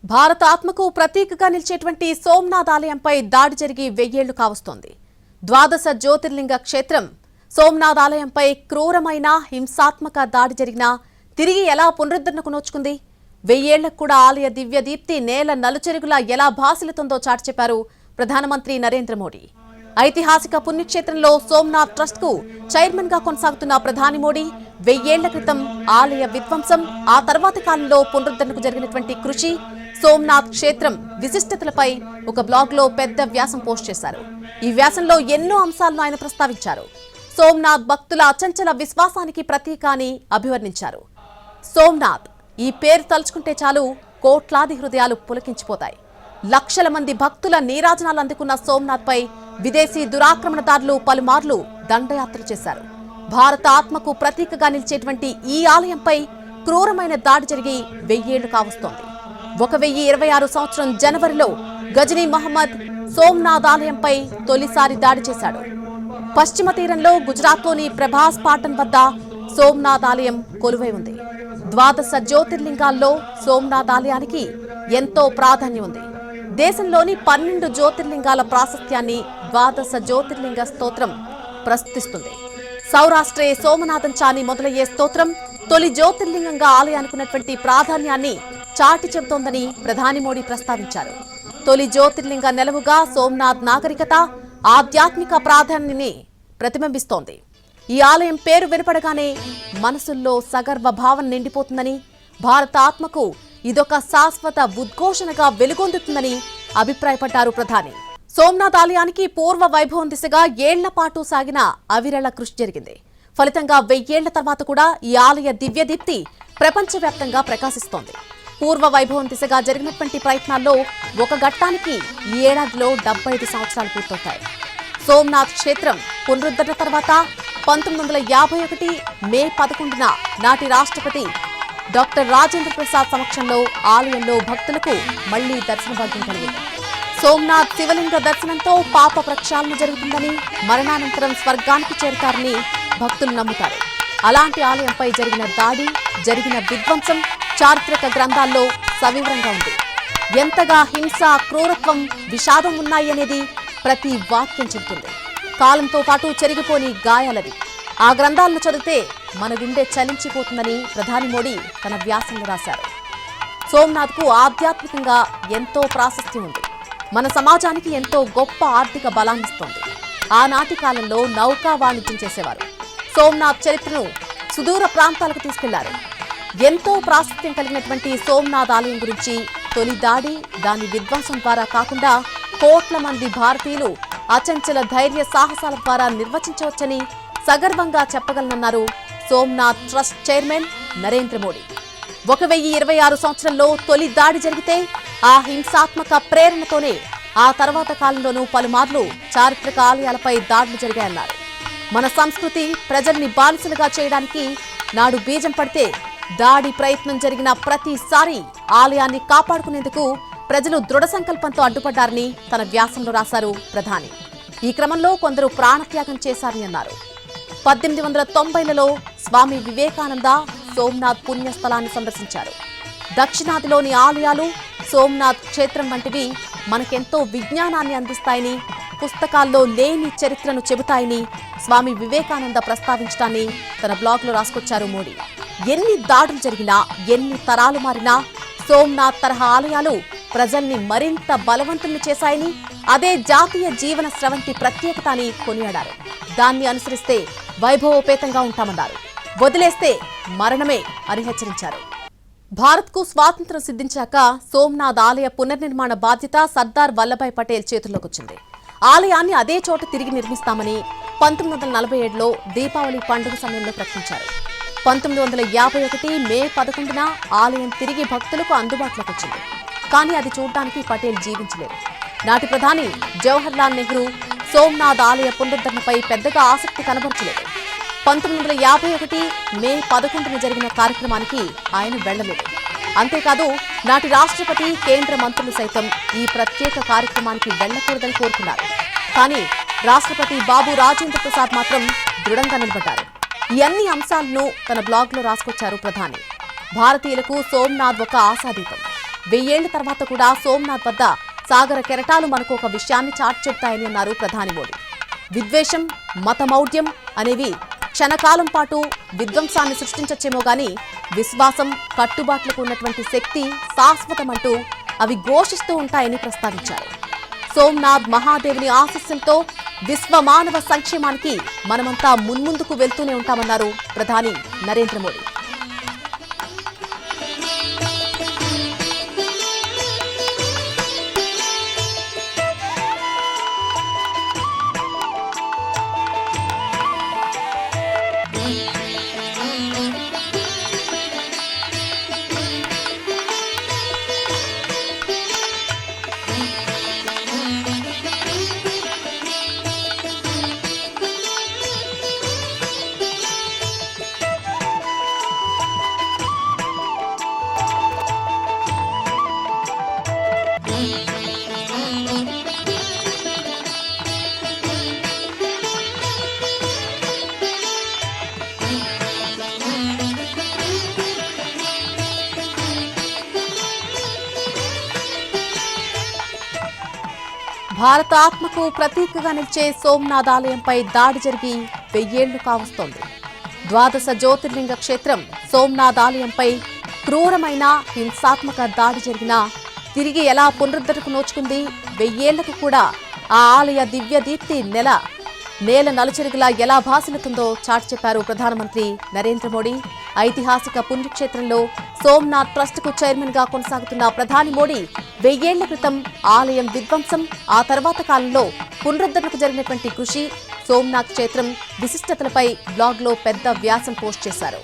భారత ఆత్మకు ప్రతీకగా నిలిచేటువంటి సోమనాథ్ ఆలయంపై దాడి జరిగి 1000 ఏళ్లు కావస్తోంది. ద్వాదశ జ్యోతిర్లింగ క్షేత్రం సోమనాథ్ ఆలయంపై క్రూరమైన హింసాత్మక దాడి జరిగినా తిరిగి ఎలా పునరుద్ధరణకు నోచుకుంది? 1000 ఏళ్లకు కూడా ఆలయ దివ్య దీప్తి నేల నలుచెరుగులా ఎలా భాసిల్లుతుందో చాటి చెప్పారు ప్రధానమంత్రి నరేంద్ర మోడీ. ఐతిహాసిక పుణ్యక్షేత్రంలో సోమనాథ్ ట్రస్ట్ కు చైర్మన్ గా కొనసాగుతున్న ప్రధాని మోడీ 1000 ఏళ్ల క్రితం ఆలయ విధ్వంసం, ఆ తర్వాతి కాలంలో పునరుద్ధరణకు జరిగినటువంటి కృషి, సోమనాథ్ క్షేత్రం విశిష్టతలపై ఒక బ్లాగ్ లో పెద్ద వ్యాసం పోస్ట్ చేశారు. ఈ వ్యాసంలో ఎన్నో అంశాలను ఆయన ప్రస్తావించారు. సోమనాథ్ భక్తుల అచంచల విశ్వాసానికి ప్రతీక అని అభివర్ణించారు. సోమనాథ్ ఈ పేరు తలుచుకుంటే చాలు కోట్లాది హృదయాలు పులకించిపోతాయి. లక్షల మంది భక్తుల నీరాజనాలు అందుకున్న సోమనాథ్ పై విదేశీ దురాక్రమణదారులు పలుమార్లు దండయాత్రలు చేశారు. భారత ఆత్మకు ప్రతీకగా నిలిచేటువంటి ఈ ఆలయంపై క్రూరమైన దాడి జరిగి 1000 ఏళ్లు కావస్తోంది. 1026 సంవత్సరం జనవరిలో గజనీ మహమ్మద్ సోమనాథ్ ఆలయంపై తొలిసారి దాడి చేశాడు. పశ్చిమ తీరంలో గుజరాత్లోని ప్రభాస్ పాటన్ వద్ద సోమనాథ్ ఆలయం కొలువై ఉంది. ద్వాదశ జ్యోతిర్లింగాల్లో సోమనాథ్ ఆలయానికి ఎంతో ప్రాధాన్యం ఉంది. దేశంలోని 12 జ్యోతిర్లింగాల ప్రాశస్త్యాన్ని ద్వాదశ జ్యోతిర్లింగ స్తోత్రం ప్రస్తుతిస్తుంది. సౌరాష్ట్రే సోమనాథం చాని మొదలయ్యే స్తోత్రం తొలి జ్యోతిర్లింగంగా ఆలయానికి ఉన్నటువంటి ప్రాధాన్యాన్ని చాటి చెబుతోందని ప్రధాని మోడీ ప్రస్తావించారు. తొలి జ్యోతిర్లింగ నెలవుగా సోమనాథ్ నాగరికత, ఆధ్యాత్మిక ప్రాధాన్యాన్ని ప్రతిబింబిస్తోంది. ఈ ఆలయం పేరు వినపడగానే మనసుల్లో సగర్వ భావన నిండిపోతుందని, భారత ఆత్మకు ఇదొక శాశ్వత ఉద్ఘోషణగా వెలుగొందుతుందని అభిప్రాయపడ్డారు ప్రధాని. సోమనాథ్ ఆలయానికి పూర్వ వైభవం దిశగా ఏళ్ల పాటు సాగిన అవిరళ కృషి జరిగింది. ఫలితంగా 1000 ఏళ్ల తర్వాత కూడా ఈ ఆలయ దివ్యదీప్తి ప్రపంచవ్యాప్తంగా ప్రకాశిస్తోంది. పూర్వ వైభవం దిశగా జరిగినటువంటి ప్రయత్నాల్లో ఒక ఘట్టానికి ఈ ఏడాదిలో 75 సంవత్సరాలు పూర్తవుతాయి. సోమనాథ్ క్షేత్రం పునరుద్ధరణ తర్వాత 1951 మే 11న నాటి రాష్ట్రపతి డాక్టర్ రాజేంద్ర ప్రసాద్ సమక్షంలో ఆలయంలో భక్తులకు మళ్లీ దర్శన భాగ్యం కలిగింది. సోమనాథ్ శివలింగ దర్శనంతో పాప ప్రక్షాళన జరుగుతుందని, మరణానంతరం స్వర్గానికి చేరుతారని భక్తులు నమ్ముతారు. అలాంటి ఆలయంపై జరిగిన దాడి, జరిగిన విధ్వంసం చారిత్రక గ్రంథాల్లో సవివరంగా ఉంది. ఎంతగా హింస, క్రూరత్వం, విషాదం ఉన్నాయనేది ప్రతి వాక్యం చెబుతుంది. కాలంతో పాటు చెరిగిపోని గాయాలవి. ఆ గ్రంథాలను చదివితే మన గుండె చలించిపోతుందని ప్రధాని మోడీ తన వ్యాసంలో రాశారు. సోమనాథ్కు ఆధ్యాత్మికంగా ఎంతో ప్రాశస్త్యం ఉంది. మన సమాజానికి ఎంతో గొప్ప ఆర్థిక బలాన్నిస్తోంది. ఆనాటి కాలంలో నౌకా వాణిజ్యం చేసేవారు. సోమనాథ్ చరిత్రను సుదూర ప్రాంతాలకు తీసుకెళ్లారు. ఎంతో ప్రాశస్త్యం కలిగినటువంటి సోమనాథ్ ఆలయం గురించి తొలి దాడి, దాని విధ్వంసం ద్వారా కాకుండా కోట్ల మంది భారతీయులు అచంచల ధైర్య సాహసాల ద్వారా నిర్వచించవచ్చని సగర్వంగా చెప్పగలనన్నారు సోమనాథ్ ట్రస్ట్ చైర్మన్ నరేంద్ర మోడీ. 1026 సంవత్సరంలో తొలి దాడి జరిగితే ఆ హింసాత్మక ప్రేరణతోనే ఆ తర్వాత కాలంలోనూ పలుమార్లు చారిత్రక ఆలయాలపై దాడులు జరిగాయన్నారు. మన సంస్కృతి ప్రజల్ని బానిసలుగా చేయడానికి నాడు బీజం పడితే దాడి ప్రయత్నం జరిగిన ప్రతిసారి ఆలయాన్ని కాపాడుకునేందుకు ప్రజలు దృఢ సంకల్పంతో అడ్డుపడ్డారని తన వ్యాసంలో రాశారు ప్రధాని. ఈ క్రమంలో కొందరు ప్రాణత్యాగం చేశారని అన్నారు. 1890లలో స్వామి వివేకానంద సోమనాథ్ పుణ్యస్థలాన్ని సందర్శించారు. దక్షిణాదిలోని ఆలయాలు, సోమనాథ్ క్షేత్రం వంటివి మనకెంతో విజ్ఞానాన్ని అందిస్తాయని, పుస్తకాల్లో లేని చరిత్రను చెబుతాయని స్వామి వివేకానంద ప్రస్తావించడాన్ని తన బ్లాగ్లో రాసుకొచ్చారు మోడీ. ఎన్ని దాడులు జరిగినా, ఎన్ని తరాలు మారినా సోమనాథ్ తరహా ఆలయాలు ప్రజల్ని మరింత బలవంతుల్ని చేశాయని, అదే జాతీయ జీవన స్రవంతి ప్రత్యేకత అని కొనియాడారు. దాన్ని అనుసరిస్తే వైభవోపేతంగా ఉంటామన్నారు. వదిలేస్తే మరణమే అని హెచ్చరించారు. భారత్కు స్వాతంత్ర్యం సిద్ధించాక సోమనాథ్ ఆలయ పునర్నిర్మాణ బాధ్యత సర్దార్ వల్లభాయ్ పటేల్ చేతుల్లోకొచ్చింది. ఆలయాన్ని అదే చోట తిరిగి నిర్మిస్తామని 1947లో దీపావళి పండుగ సమయంలో ప్రకటించారు. 1951 మే 11న ఆలయం తిరిగి భక్తులకు అందుబాటులోకి వచ్చింది. కానీ అది చూడడానికి పటేల్ జీవించలేదు. నాటి ప్రధాని జవహర్లాల్ నెహ్రూ సోమనాథ్ ఆలయ పునరుద్ధరణపై పెద్దగా ఆసక్తి కనబరచలేదు. 1951 మే 11న జరిగిన కార్యక్రమానికి ఆయన వెళ్లలేదు. అంతేకాదు నాటి రాష్ట్రపతి, కేంద్ర మంత్రులు సైతం ఈ ప్రత్యేక కార్యక్రమానికి వెళ్లకూడదని కోరుకున్నారు. కానీ రాష్ట్రపతి బాబు రాజేంద్ర ప్రసాద్ మాత్రం దృఢంగా నిలబడ్డారు. ఈ అన్ని అంశాలను తన బ్లాగ్లో రాసుకొచ్చారు ప్రధాని. భారతీయులకు సోమనాథ్ ఒక ఆశాదీపం. 1000 ఏళ్ల తర్వాత కూడా సోమనాథ్ వద్ద సాగర కెరటాలు మనకు ఒక విషయాన్ని చాటి చెప్తాయని అన్నారు ప్రధాని మోడీ. విద్వేషం, మతమౌఢ్యం అనేవి క్షణకాలం పాటు విధ్వంసాన్ని సృష్టించొచ్చేమో గాని విశ్వాసం, కట్టుబాట్లకు ఉన్నటువంటి శక్తి శాశ్వతమంటూ అవి ఘోషిస్తూ ఉంటాయని ప్రస్తావించారు. సోమనాథ్ మహాదేవుని ఆశీస్సులతో విశ్వమానవ సంక్షేమానికి మనమంతా మున్ముందుకు వెళ్తూనే ఉంటామన్నారు ప్రధాని నరేంద్ర మోడీ. భారత ఆత్మకు ప్రతీకగా నిలిచే సోమనాథ్ ఆలయంపై దాడి జరిగి 1000 ఏళ్లు కావస్తోంది. ద్వాదశ జ్యోతిర్లింగ క్షేత్రం సోమనాథ్ ఆలయంపై క్రూరమైన హింసాత్మక దాడి జరిగినా తిరిగి ఎలా పునరుద్ధరణకు నోచుకుంది? 1000 ఏళ్లకు కూడా ఆ ఆలయ దివ్య దీప్తి నేల నలుచెరుగులా ఎలా భాసిల్లుతుందో చాటి చెప్పారు ప్రధానమంత్రి నరేంద్ర మోడీ. ఐతిహాసిక పుణ్యక్షేత్రంలో సోమనాథ్ ట్రస్ట్ కు చైర్మన్ గా కొనసాగుతున్న ప్రధాని మోడీ 1000 ఏళ్ల క్రితం ఆలయం విధ్వంసం, ఆ తర్వాత కాలంలో పునరుద్ధరణకు జరిగినటువంటి కృషి, సోమనాథ్ క్షేత్రం విశిష్టతలపై బ్లాగ్ లో పెద్ద వ్యాసం పోస్ట్ చేశారు.